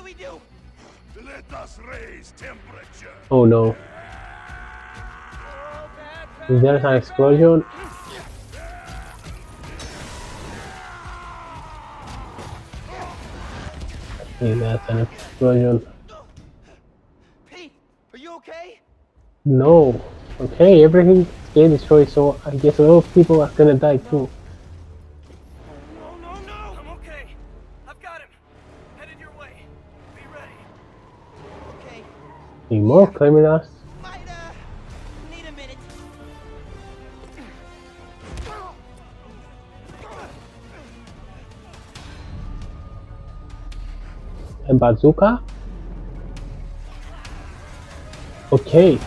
we do? Let us raise temperature. Oh no. Oh, bad, Is there an explosion? I think that's an explosion. Pete, are you okay? No. Okay, everything's getting destroyed, so I guess a lot of people are gonna die too. No, I'm okay. I've got him. Headed your way. Be ready. Okay. Need more criminals? Might, need a minute. A bazooka? Okay.